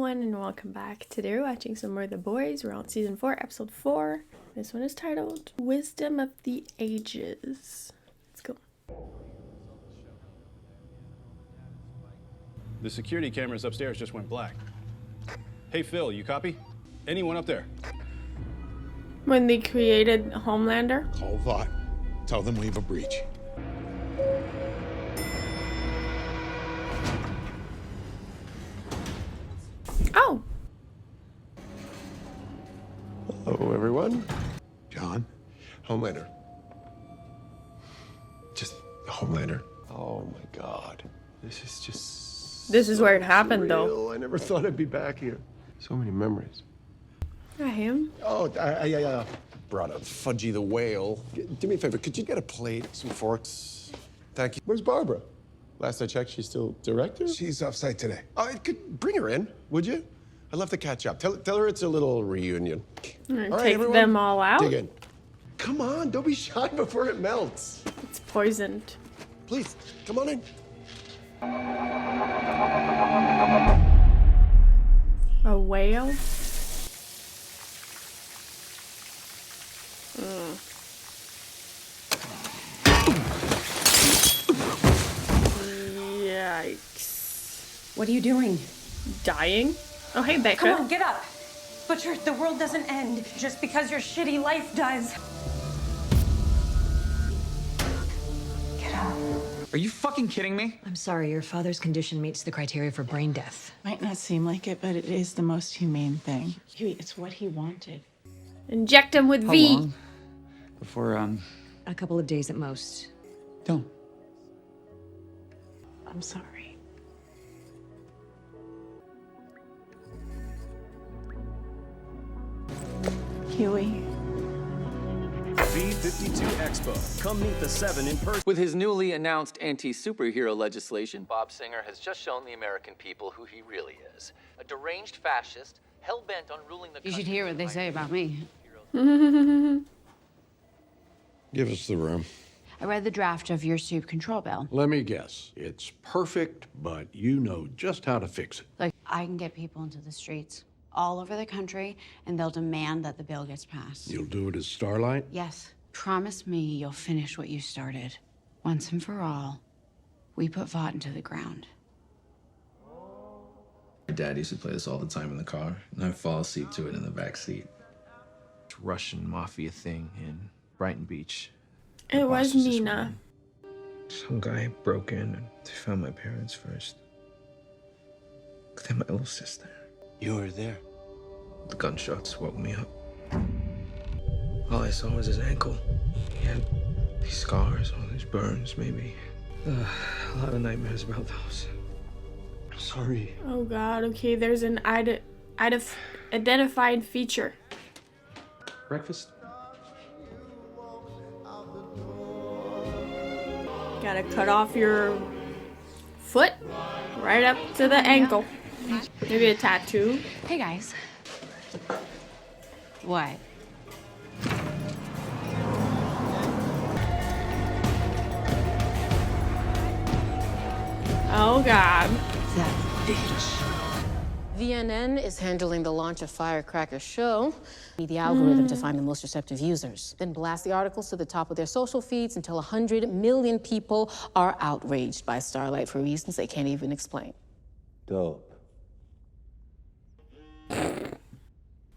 everyone, and welcome back. Today we're watching some more of The Boys. We're on season 4, episode 4. This one is titled Wisdom of the Ages. Let's go. The security cameras upstairs just went black. Hey Phil, you copy? Anyone up there? When they created Homelander. Call Vought. Tell them we have a breach. Oh! Hello, everyone. John? Homelander. Just Homelander. Oh my God. This is just. This is where it happened, surreal. though. I never thought I'd be back here. So many memories. I him. Oh, I brought a Fudgy the Whale. Do me a favor, could you get a plate, some forks? Thank you. Where's Barbara? Last I checked, she's still director? She's off site today. Oh, could bring her in, would you? I'd love to catch up. Tell her it's a little reunion. All right, take them all out. Dig in. Come on, don't be shy before it melts. It's poisoned. Please, come on in. A whale? Yikes. What are you doing? Dying? Oh, hey, Becca. Come on, get up. Butcher, the world doesn't end just because your shitty life does. Get up. Are you fucking kidding me? I'm sorry, your father's condition meets the criteria for brain death. Might not seem like it, but it is the most humane thing. Huey, it's what he wanted. Inject him with How V. long before, A couple of days at most. don't. I'm sorry. Huey. B-52 Expo. Come meet the 7 in person. With his newly announced anti-superhero legislation, Bob Singer has just shown the American people who he really is. A deranged fascist, hell-bent on ruling the country. You should hear what they say about me. Give us the room. I read the draft of your soup control bill. Let me guess. It's perfect, but you know just how to fix it. Like, I can get people into the streets all over the country, and they'll demand that the bill gets passed. You'll do it as Starlight? Yes. Promise me you'll finish what you started. Once and for all, we put Vought into the ground. My dad used to play this all the time in the car, and I'd fall asleep to it in the back seat. It's a Russian mafia thing in Brighton Beach. It was Nina. Some guy broke in and they found my parents first. Then my little sister. You were there. The gunshots woke me up. All I saw was his ankle. He had these scars, all these burns, maybe. A lot of nightmares about those. I'm sorry. Oh god, okay, there's an identified feature. Breakfast? Gotta cut off your foot right up to the ankle. Maybe a tattoo. Hey, guys. What? Oh god. That bitch. VNN is handling the launch of Firecracker show. Need the algorithm to find the most receptive users. Then blast the articles to the top of their social feeds until 100 million people are outraged by Starlight for reasons they can't even explain. Dope.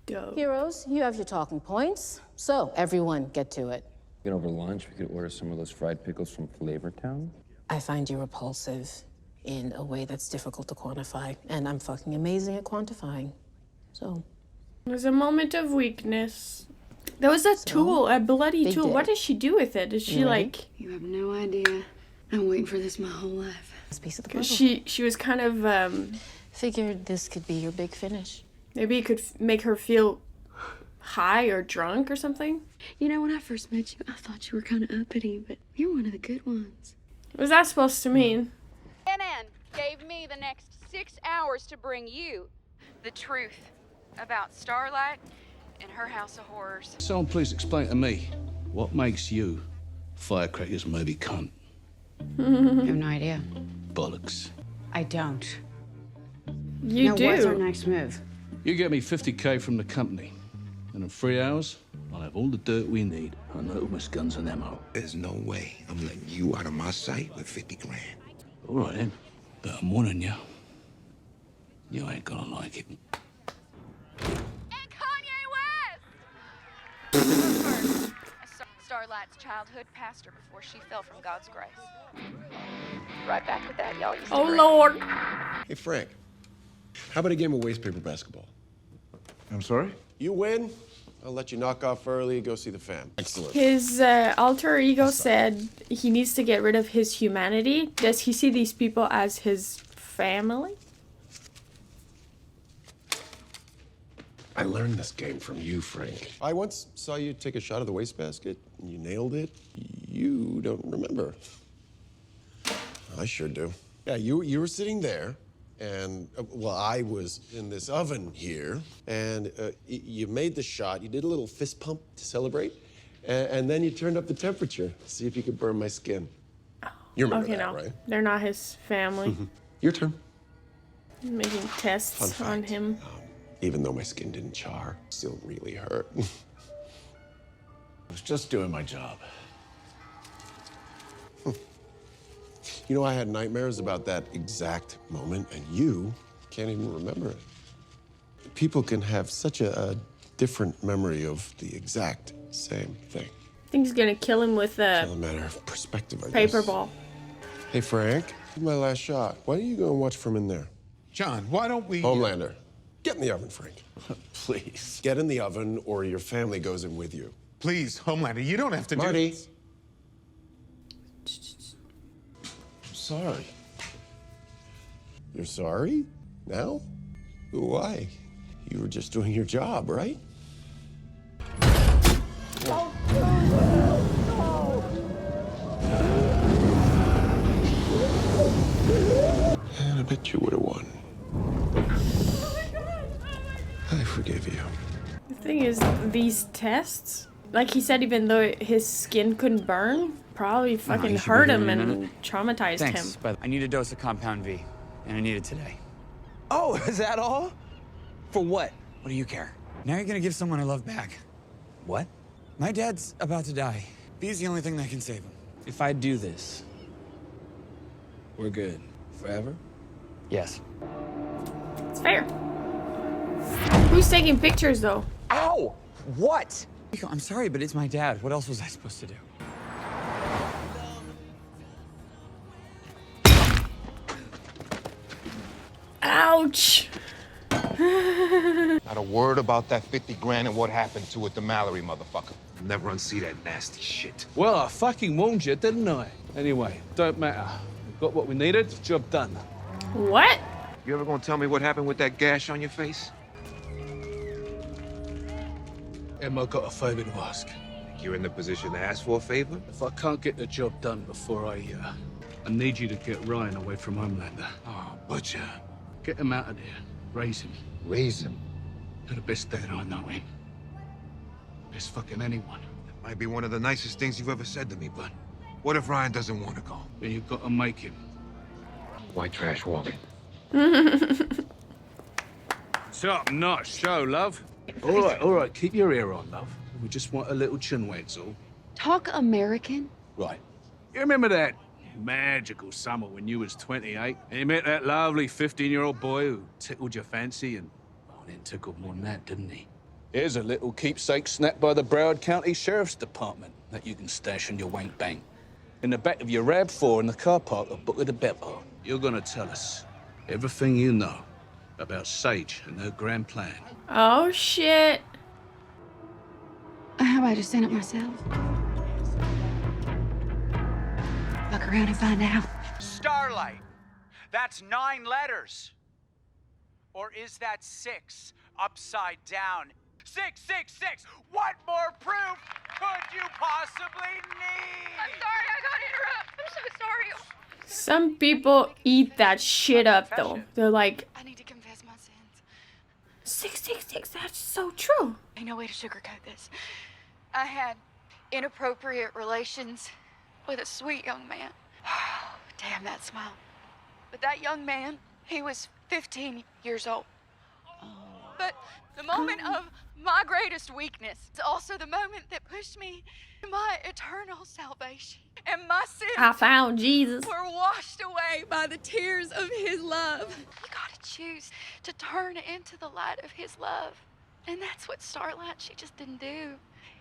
Dope. Heroes, you have your talking points. So, everyone, get to it. Over lunch, we could order some of those fried pickles from Flavor Town. I find you repulsive in a way that's difficult to quantify, and I'm fucking amazing at quantifying. So. There's a moment of weakness. There was a tool, a bloody tool. What does she do with it? Is she like... You have no idea. I'm waiting for this my whole life. This piece of the puzzle. She was kind of, Figured this could be your big finish. Maybe it could make her feel high or drunk or something. You know, when I first met you, I thought you were kind of uppity, but you're one of the good ones. What was that supposed to mean? CNN gave me the next 6 hours to bring you the truth about Starlight and her house of horrors. Someone please explain to me what makes you Firecracker's movie cunt. I have no idea. Bollocks. I don't. You now, do. what's our next move? You get me 50K from the company, and in 3 hours, I'll have all the dirt we need on Loomis guns and ammo. There's no way I'm letting you out of my sight with 50 grand. All right, then. But I'm warning you. You ain't gonna like it. And Kanye West! Starlight's childhood pastor before she fell from God's grace. Right back with that, y'all. Oh, Lord. Hey, Frank. How about a game of waste paper basketball? I'm sorry? You win, I'll let you knock off early, go see the fam. Excellent. His alter ego said he needs to get rid of his humanity. Does he see these people as his family? I learned this game from you, Frank. I once saw you take a shot of the wastebasket, and you nailed it. You don't remember. I sure do. Yeah, you were sitting there, and, well, I was in this oven here, and you made the shot. You did a little fist pump to celebrate, and then you turned up the temperature to see if you could burn my skin. You remember that, right? They're not his family. Mm-hmm. Your turn. Making tests on him. Even though my skin didn't char, it still really hurt. I was just doing my job. You know, I had nightmares about that exact moment, and you can't even remember it. People can have such a different memory of the exact same thing. I think he's gonna kill him with a It's all a matter of perspective, I guess. paper ball. Hey, Frank, this is my last shot. Why don't you go and watch from in there? John, why don't we... Homelander, get in the oven, Frank. Please. Get in the oven, or your family goes in with you. Please, Homelander, you don't have to Marty. do... I'm sorry. You're sorry? Now? Why? You were just doing your job, right? And I bet you would have won. I forgive you. The thing is, these tests, like he said, even though his skin couldn't burn, probably fucking hurt him and traumatized Thanks, him. but I need a dose of Compound V, and I need it today. Oh, is that all? For what? What do you care? Now you're gonna give someone I love back. What? My dad's about to die. V's the only thing that can save him. If I do this, we're good. Forever? Yes. It's fair. Who's taking pictures, though? Ow! What? I'm sorry, but it's my dad. What else was I supposed to do? Ouch! Not a word about that 50 grand and what happened to it, the Mallory motherfucker. Never unsee that nasty shit. Well, I fucking warned you, didn't I? Anyway, don't matter. We've got what we needed, job done. What? You ever gonna tell me what happened with that gash on your face? Emma got a favor to ask. You're in the position to ask for a favor? If I can't get the job done before I need you to get Ryan away from Homelander. Oh, Butcher. Get him out of there. Raise him. Raise him? You're the best dad I know him. Best fucking anyone. That might be one of the nicest things you've ever said to me, but what if Ryan doesn't want to go? Then you've got to make him. White trash walking. Top-notch show, love. All right, keep your ear on, love. We just want a little chin wag's all. Talk American? Right. You remember that magical summer when you was 28 and you met that lovely 15-year-old boy who tickled your fancy and, well, then tickled more than that, didn't he? Here's a little keepsake snapped by the Broward County Sheriff's Department that you can stash in your wank bank. In the back of your RAV4 in the car park of Booker the Bevel. You're gonna tell us everything you know about Sage and her grand plan. Oh, shit. How about I just send it myself? Look around and find out. Starlight. That's 9 letters. Or is that 6 upside down? 666. What more proof could you possibly need? I'm sorry, I got interrupted. I'm so sorry. Some people eat that shit up, though. They're like, I need to confess my sins. 666, that's so true. Ain't no way to sugarcoat this. I had inappropriate relations with a sweet young man. Damn that smile. But that young man, he was 15 years old. But the moment of my greatest weakness is also the moment that pushed me to my eternal salvation. And my sins I found Jesus. were washed away by the tears of his love. You gotta choose to turn into the light of his love. And that's what Starlight, she just didn't do.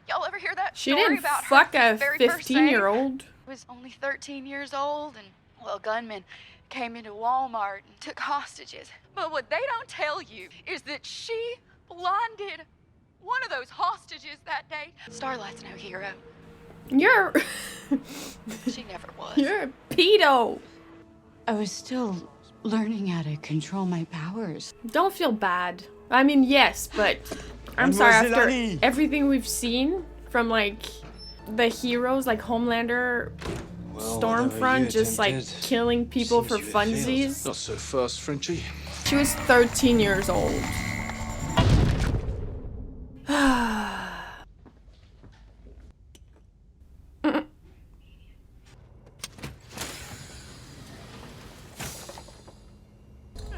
Y'all ever hear that She story didn't about fuck her a very first date? 15-year-old. Was only 13 years old, and well, gunmen came into Walmart and took hostages. But what they don't tell you is that she blinded one of those hostages that day. Starlight's no hero. You're She never was. you're a pedo. I was still learning how to control my powers. Don't feel bad. I mean, yes, but I'm sorry, after everything we've seen from like the heroes like Homelander, Stormfront, just like killing people for funsies. Not so fast, Frenchie. She was 13 years old.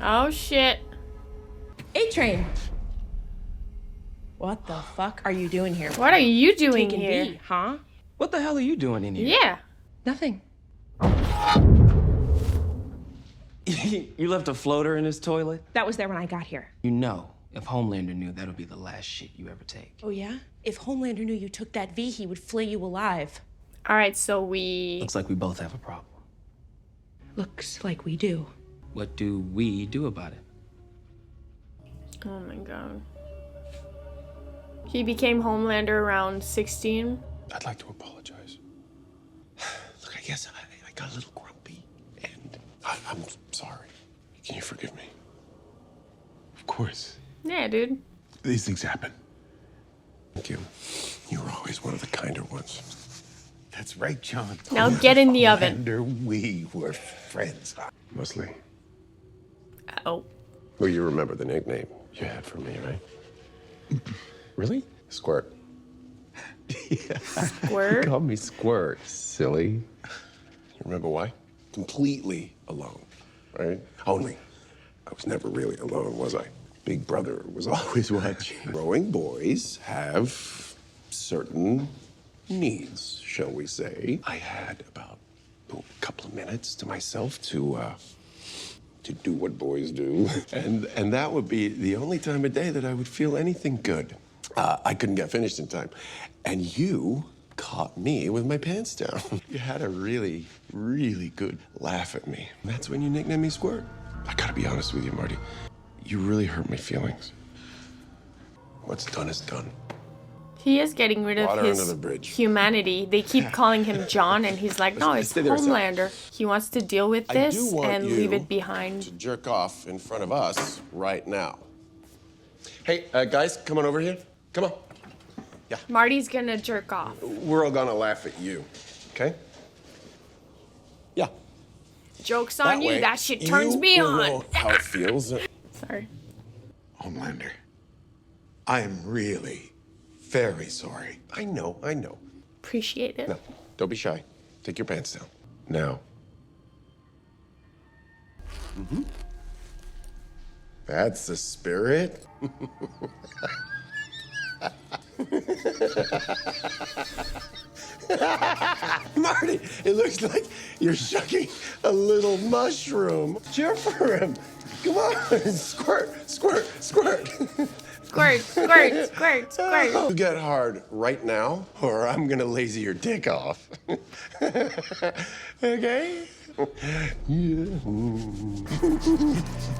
Oh shit. A-Train. What the fuck are you doing here? What are you doing Taking here? V, huh? What the hell are you doing in here? Yeah. Nothing. You left a floater in his toilet? That was there when I got here. You know, if Homelander knew, that'll be the last shit you ever take. Oh yeah? If Homelander knew you took that V, he would flay you alive. Alright, so we... Looks like we both have a problem. Looks like we do. What do we do about it? Oh my god. He became Homelander around 16. I'd like to apologize. Look, I guess I got a little grumpy, and I'm sorry. Can you forgive me? Of course. Yeah, dude. These things happen. Thank you. You were always one of the kinder ones. That's right, John. Now get in the oven. Homelander, we were friends. Mostly. Oh. Well, you remember the nickname you had for me, right? Really? Squirt. Yeah. Squirt? You called me Squirt, silly. You remember why? Completely alone, right? Only, I was never really alone, was I? Big brother was always watching. Growing boys have certain needs, shall we say. I had about a couple of minutes to myself to do what boys do. And that would be the only time of day that I would feel anything good. I couldn't get finished in time. And you caught me with my pants down. You had a really, really good laugh at me. That's when you nicknamed me Squirt. I gotta be honest with you, Marty. You really hurt my feelings. What's done is done. He is getting rid of Water his under the bridge. humanity. They keep calling him John, and he's like, no, it's Stay there a second. Homelander. He wants to deal with I do this want and you leave it behind. to jerk off in front of us right now. Hey, guys, come on over here. Come on. Marty's gonna jerk off. We're all gonna laugh at you, okay? Yeah. Joke's on you. way, That shit turns me will on. know how it feels. Sorry. Homelander, I am really very sorry. I know. Appreciate it. No, don't be shy. Take your pants down. Now. Mm-hmm. That's the spirit. Marty, it looks like you're shucking a little mushroom. Cheer for him. Come on, squirt, squirt, squirt. Squirt, squirt, squirt, squirt. You get hard right now, or I'm gonna lazy your dick off. Okay? Yeah.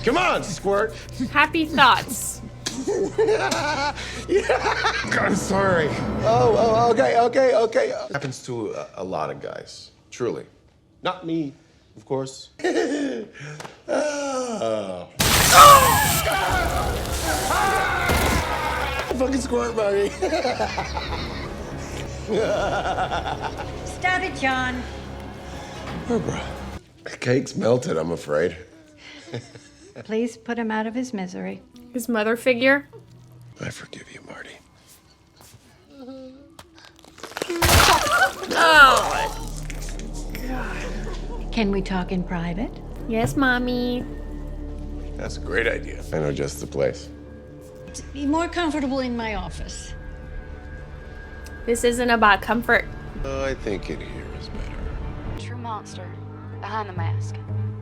Come on, squirt. Happy thoughts. Yeah. I'm sorry. Oh, okay. Happens to a lot of guys, truly. Not me, of course. Fucking squirt, Marty. Stop it, John. Barbara, the cake's melted, I'm afraid. Please put him out of his misery. His mother figure. I forgive you, Marty. Oh. Can we talk in private? Yes, Mommy. That's a great idea. I know just the place. Be more comfortable in my office. This isn't about comfort. I think in here is better. True monster behind the mask.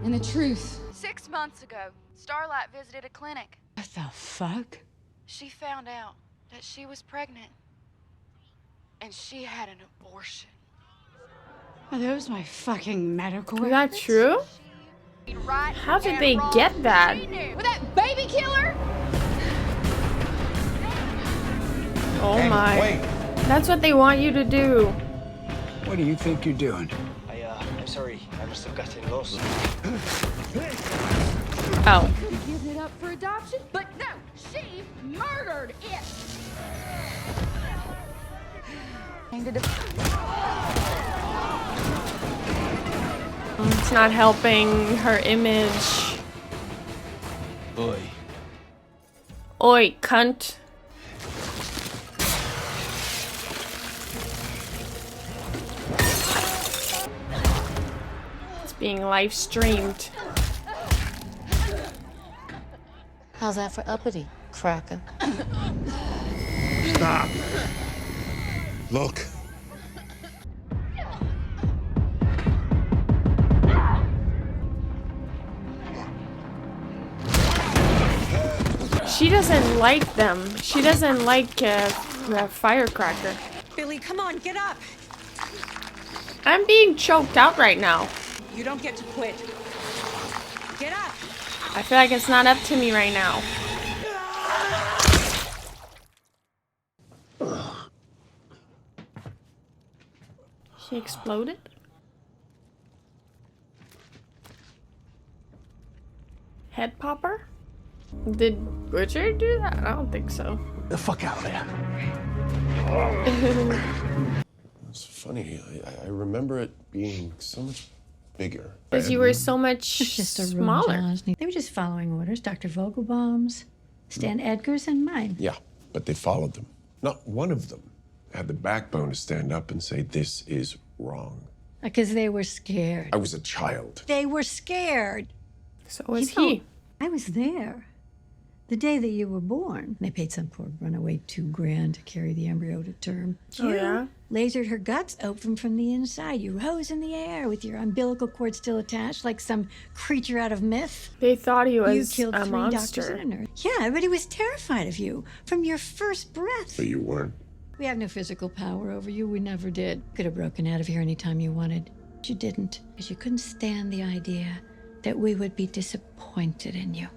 And the truth. 6 months ago, Starlight visited a clinic. What the fuck? She found out that she was pregnant. And she had an abortion. Are those my fucking medical Is that true? How did they get that? With that baby killer? Oh Hey, my. wait. That's what they want you to do. What do you think you're doing? I'm sorry. I must have gotten lost. Oh. Give it up for adoption? But no, she murdered it. It's not helping her image. Oi. Oi, cunt. It's being live streamed. How's that for uppity, cracker? Stop. Look. She doesn't like them. She doesn't like the Firecracker. Billy, come on, get up. I'm being choked out right now. You don't get to quit. Get up. I feel like it's not up to me right now. She exploded? Head popper? Did Richard do that? I don't think so. The fuck out of there. It's funny. I remember it being so much bigger. Because you were so much Just a room, smaller. John. They were just following orders. Dr. Vogelbaum's, Stan Edgar's, and mine. Yeah, but they followed them. Not one of them had the backbone to stand up and say, this is wrong. Because they were scared. I was a child. They were scared. So was You know, he. I was there. The day that you were born. They paid some poor runaway $2,000 to carry the embryo to term. Oh, You yeah? lasered her guts open from the inside. You rose in the air with your umbilical cord still attached like some creature out of myth. They thought he You was killed a 3 monster. doctors and a nurse. Yeah, everybody was terrified of you from your first breath. But you weren't. We have no physical power over you. We never did. Could have broken out of here anytime you wanted. But you didn't, because you couldn't stand the idea that we would be disappointed in you.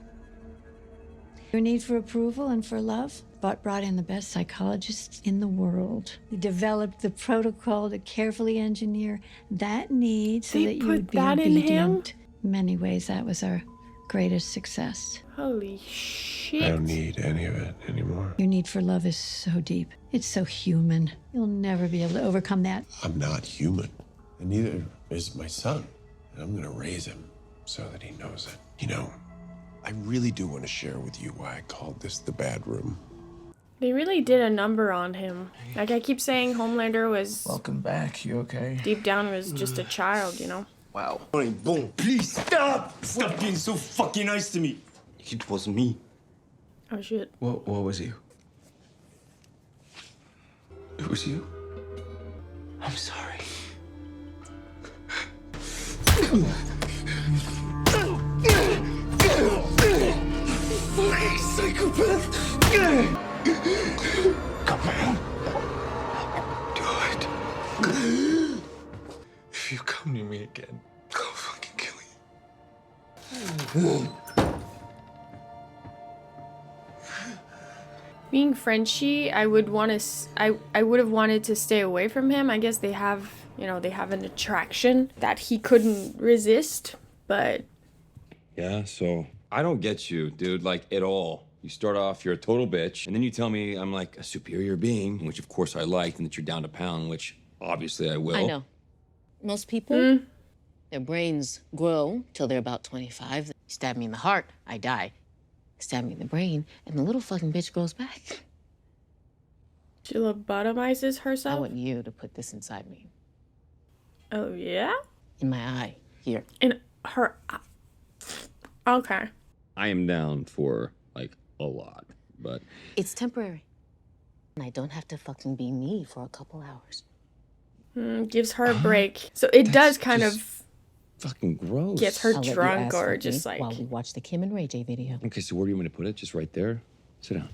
Your need for approval and for love? Vought brought in the best psychologists in the world. They developed the protocol to carefully engineer that need so They that you put would be that in him? obedient. In many ways, that was our greatest success. Holy shit. I don't need any of it anymore. Your need for love is so deep. It's so human. You'll never be able to overcome that. I'm not human. And neither is my son. And I'm gonna raise him so that he knows it. You know, I really do want to share with you why I called this the bad room. They really did a number on him. Like I keep saying, Homelander was... Welcome back. You okay? Deep down was just a child, you know? Wow. Boom, please stop! Stop being so fucking nice to me. It was me. Oh shit. What was you? It was you? I'm sorry. Psychopath! Come on. Do it. If you come near me again, I'll fucking kill you. Being Frenchie, I would want to. I would have wanted to stay away from him. I guess they have, you know, they have an attraction that he couldn't resist. But Yeah, so I don't get you, dude, like at all. You start off, you're a total bitch, and then you tell me I'm like a superior being, which of course I liked, and that you're down to pound, which obviously I will. I know. Most people, their brains grow till they're about 25. Stab me in the heart, I die. Stab me in the brain, and the little fucking bitch grows back. she lobotomizes I herself. want you to put this inside me. Oh yeah. In my eye, here. In her. Okay. I am down for, like, a lot, but... It's temporary. And I don't have to fucking be me for a couple hours. Gives her a break. So it does kind of fucking gross. gets her I'll let you drunk ask or me just like... while we watch the Kim and Ray J video. Okay, so where do you want me to put it? Just right there? Sit down.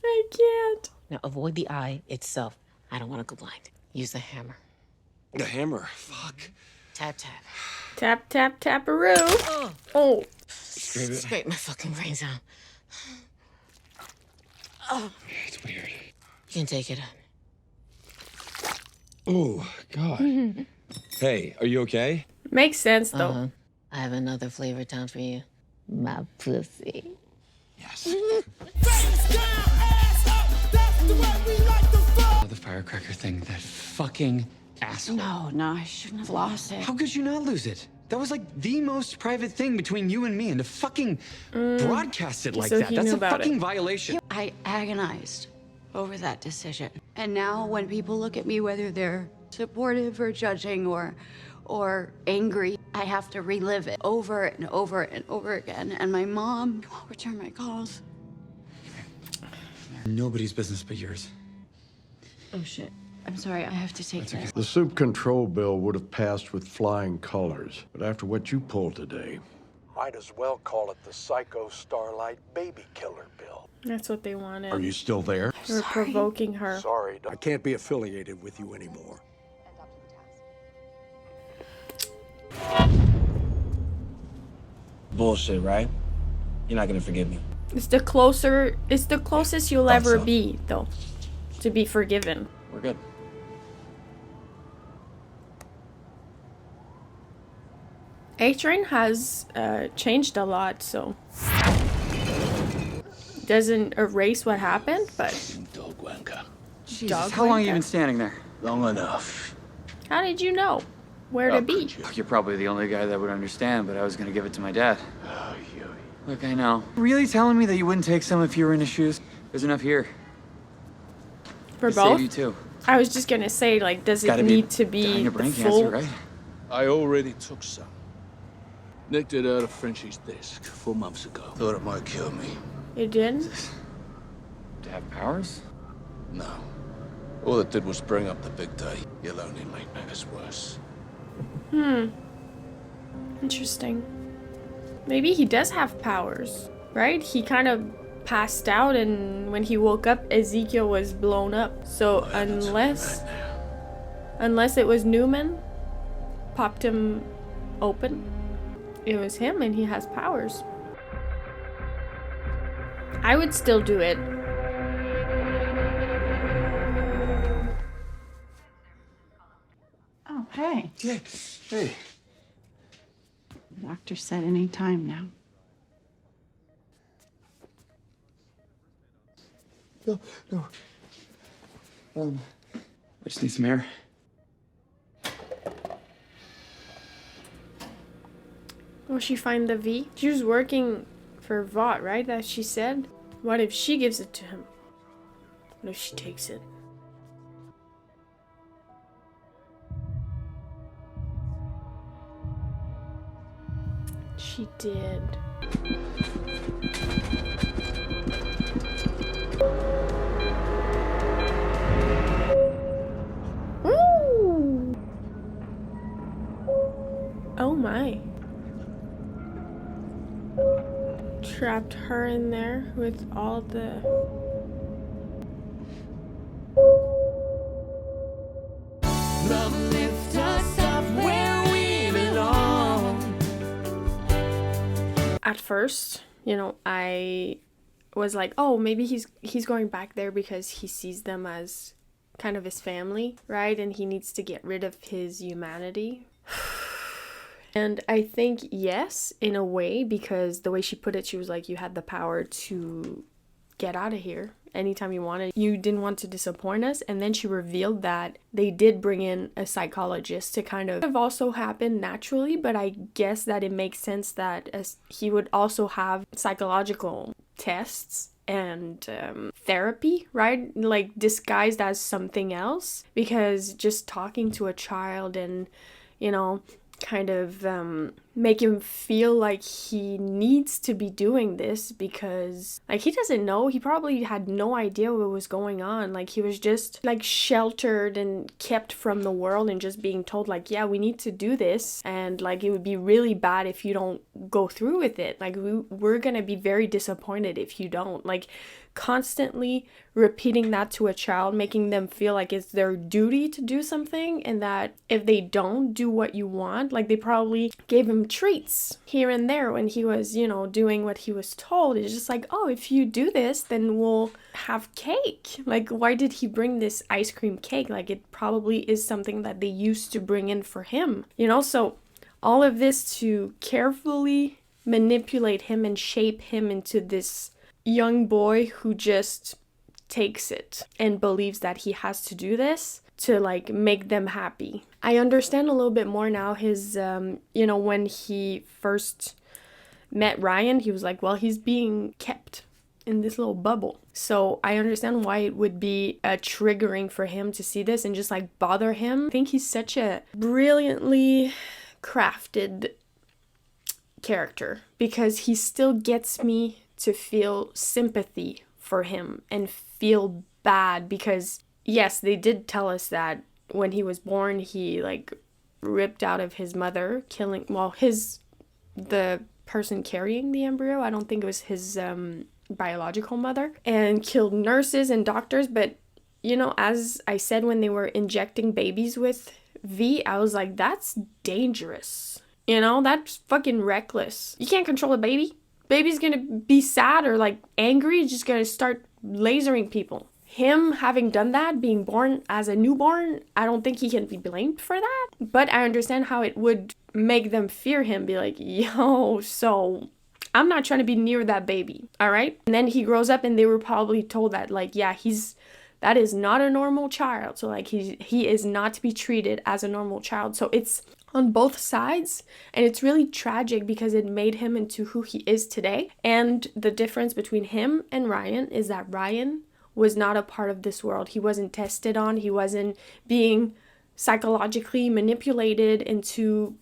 I can't. Now avoid the eye itself. I don't want to go blind. Use the hammer. The hammer? Fuck. Tap, tap. Tap, tap, taparoo. Oh. Scrape my fucking brains out. Oh. It's weird. You can take it. Oh, God. Hey, are you okay? Makes sense, though. I have another flavor town for you. My pussy. Yes. The firecracker thing, that fucking asshole. No, I shouldn't have lost it. How could you not lose it? That was like the most private thing between you and me, and to fucking broadcast it like So that, he that's knew a about fucking it. violation. I agonized over that decision. And now when people look at me, whether they're supportive or judging or angry, I have to relive it over and over and over again. And my mom won't return my calls. Nobody's business but yours. Oh shit. I'm sorry, I have to take this. The soup control bill would have passed with flying colors, but after what you pulled today, might as well call it the Psycho Starlight Baby Killer Bill. That's what they wanted. Are you still there? They were provoking her. Sorry, I can't be affiliated with you anymore. Bullshit, right? You're not gonna forgive me. It's the closest you'll ever be, though, to be forgiven. We're good. A-Train has changed a lot, so doesn't erase what happened, but Jesus, how long have you been standing there? Long enough. how did you know where to be? You're probably the only guy that would understand, but I was gonna give it to my dad. Look, I know. Really telling me that you wouldn't take some if you were in his shoes? There's enough here. For To both? save you too. I was just gonna say, like, does it Gotta be need to be dying the of brain full? cancer, right? I already took some. Nicked it out of Frenchie's desk 4 months ago. Thought it might kill me. It did? To have powers? No. All it did was bring up the big day. You'll only make matters worse. Interesting. Maybe he does have powers, right? He kind of passed out, and when he woke up, Ezekiel was blown up. So unless it was Newman popped him open, it was him, and he has powers. I would still do it. Oh, hey. Yeah. Hey. The doctor said any time now. No. I just need some air. Will she find the V? She was working for Vought, right? That she said. What if she gives it to him? What if she takes it? She did. Ooh. Oh my. Trapped her in there with all the... Love lifts us up where we belong. At first, you know, I was like, oh, maybe he's going back there because he sees them as kind of his family, right? And he needs to get rid of his humanity. And I think yes, in a way, because the way she put it, she was like, you had the power to get out of here anytime you wanted. You didn't want to disappoint us. And then she revealed that they did bring in a psychologist to kind of also happen naturally, but I guess that it makes sense that as he would also have psychological tests and therapy, right? Like disguised as something else, because just talking to a child and, you know, kind of make him feel like he needs to be doing this because like he doesn't know. He probably had no idea what was going on. Like he was just like sheltered and kept from the world and just being told like, yeah, we need to do this, and like it would be really bad if you don't go through with it. Like we're gonna be very disappointed if you don't. Like constantly repeating that to a child, making them feel like it's their duty to do something, and that if they don't do what you want, like they probably gave him treats here and there when he was, you know, doing what he was told. It's just like, oh, if you do this, then we'll have cake. Like, why did he bring this ice cream cake? Like, it probably is something that they used to bring in for him, you know? So all of this to carefully manipulate him and shape him into this young boy who just takes it and believes that he has to do this to like make them happy. I understand a little bit more now his you know, when he first met Ryan, he was like, well, he's being kept in this little bubble. So I understand why it would be triggering for him to see this and just like bother him. I think he's such a brilliantly crafted character because he still gets me to feel sympathy for him and feel bad because yes, they did tell us that when he was born he like ripped out of his mother, killing, well, the person carrying the embryo, I don't think it was his biological mother, and killed nurses and doctors. But you know, as I said when they were injecting babies with V, I was like, that's dangerous, you know, that's fucking reckless. You can't control a baby. Baby's gonna be sad or like angry, just gonna start lasering people. Him having done that, being born as a newborn, I don't think he can be blamed for that. But I understand how it would make them fear him, be like, yo, so I'm not trying to be near that baby, all right? And then he grows up and they were probably told that like, yeah, that is not a normal child. So like he is not to be treated as a normal child. So it's on both sides, and it's really tragic because it made him into who he is today. And the difference between him and Ryan is that Ryan was not a part of this world. He wasn't tested on, he wasn't being psychologically manipulated into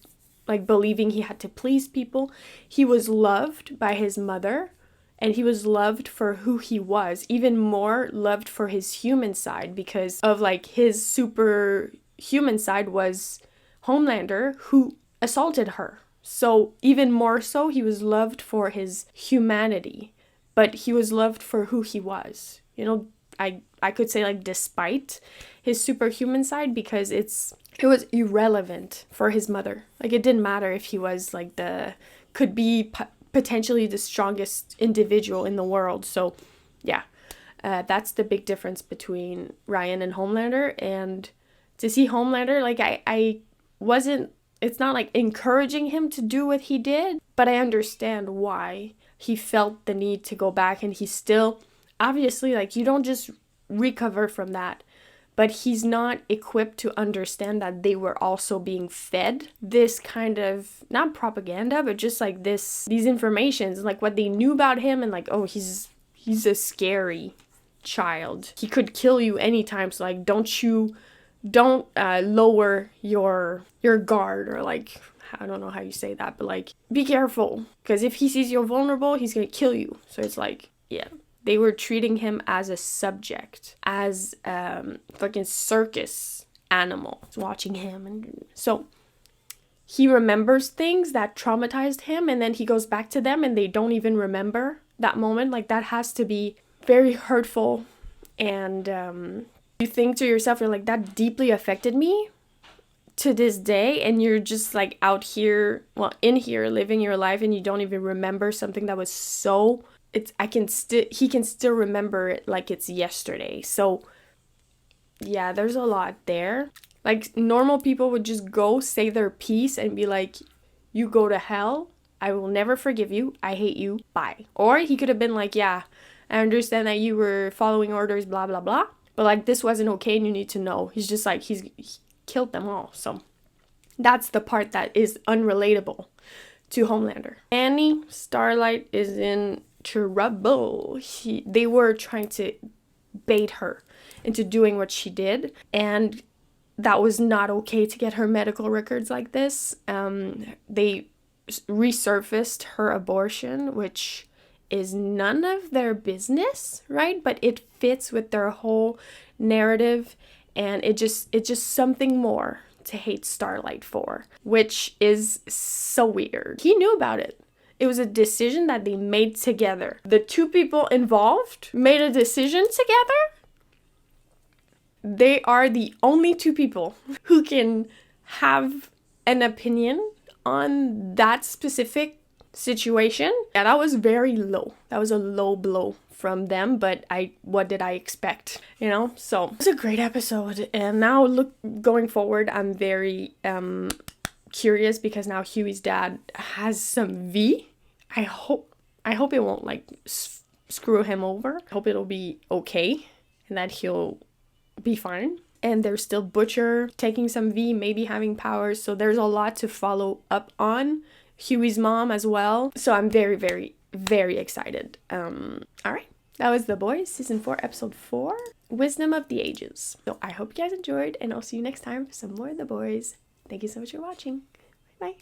like believing he had to please people. He was loved by his mother, and he was loved for who he was, even more loved for his human side, because of like his superhuman side was Homelander, who assaulted her. So even more so, he was loved for his humanity, but he was loved for who he was. You know, I could say like despite his superhuman side, because it was irrelevant for his mother. Like it didn't matter if he was like could be potentially the strongest individual in the world. So yeah, that's the big difference between Ryan and Homelander. And to see Homelander, like I wasn't, it's not like encouraging him to do what he did, but I understand why he felt the need to go back. And he's still, obviously, like you don't just recover from that, but he's not equipped to understand that they were also being fed this kind of, not propaganda, but just like these informations, like what they knew about him, and like, oh, he's a scary child. He could kill you anytime, so like don't lower your guard, or like, I don't know how you say that, but like be careful, because if he sees you're vulnerable, he's gonna kill you. So it's like, yeah, they were treating him as a subject, as fucking circus animal, watching him. And so he remembers things that traumatized him, and then he goes back to them and they don't even remember that moment. Like that has to be very hurtful. And you think to yourself, you're like, that deeply affected me to this day, and you're just like out here, well, in here living your life, and you don't even remember something that was so, he can still remember it like it's yesterday. So yeah, there's a lot there. Like normal people would just go say their piece and be like, you go to hell, I will never forgive you, I hate you, bye. Or he could have been like, yeah, I understand that you were following orders, blah blah blah, but like this wasn't okay and you need to know. He's just like, he killed them all. So that's the part that is unrelatable to Homelander. Annie, Starlight, is in trouble. They were trying to bait her into doing what she did, and that was not okay to get her medical records like this. They resurfaced her abortion, which is none of their business, right? But it fits with their whole narrative, and it's just something more to hate Starlight for, which is so weird. He knew about it. It was a decision that they made together. The two people involved made a decision together. They are the only two people who can have an opinion on that specific situation. Yeah, that was very low. That was a low blow from them, but what did I expect? You know? So it was a great episode. And now going forward, I'm very curious because now Huey's dad has some V. I hope it won't like screw him over. I hope it'll be okay and that he'll be fine. And there's still Butcher taking some V, maybe having powers. So there's a lot to follow up on. Huey's mom as well. So I'm very, very, very excited. All right. That was The Boys, Season 4, Episode 4, Wisdom of the Ages. So I hope you guys enjoyed, and I'll see you next time for some more of The Boys. Thank you so much for watching.